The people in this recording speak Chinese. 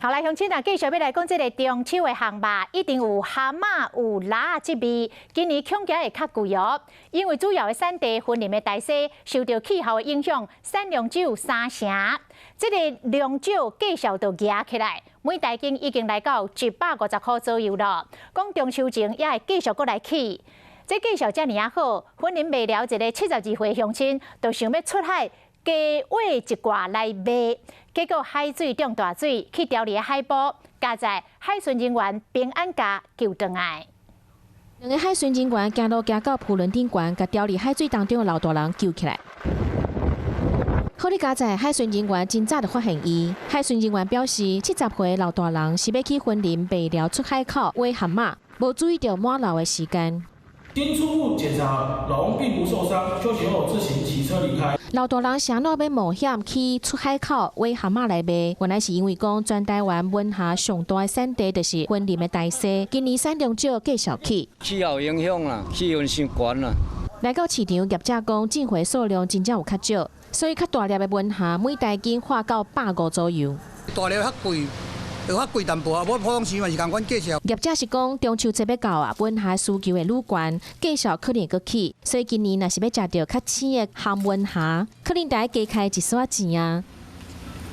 好来，乡亲啊，继续要来讲这个中秋的项目，一定有蛤蟆、有辣之味。今年恐惊会较贵哦，因为主要的产地云林的大西受到气候的影响，产量只有3成。这个量少计数就压起来，每台斤已经来到150块左右了。讲中秋前也会继续过来起。这技术遮尔啊好，云林卖了一个72岁乡亲，就想要出海加挖一挂来卖。结果海水涨大水，去调离海保，加在海巡人员平安甲救回来。两个海巡人员行路行到浦轮顶悬，甲调离海水当中的老大人救起来。好在加在海巡人员真早就发现伊。海巡人员表示，70岁老大人是要去云林北寮出海口挖蛤蟆，无注意到满楼的时间。经初步检查，老翁并不受伤，休息后自行骑车离开。老大人啥那要冒险去出海口挖蛤蟆来卖，原来是因为讲全台湾文下上大的产地就是云林的大西，今年产量少继续起。气候影响啦，气温升高啦。来到市场，业者讲进货数量真正有较少，所以较大粒的文下每台斤划到150左右。大粒较贵。就较贵淡薄啊，我普通时嘛是共款计数。业者是讲中秋节要到啊，文下需求会愈悬，计数可能会起，所以今年若是要食到较鲜的咸文下，可能得加开一撮钱啊。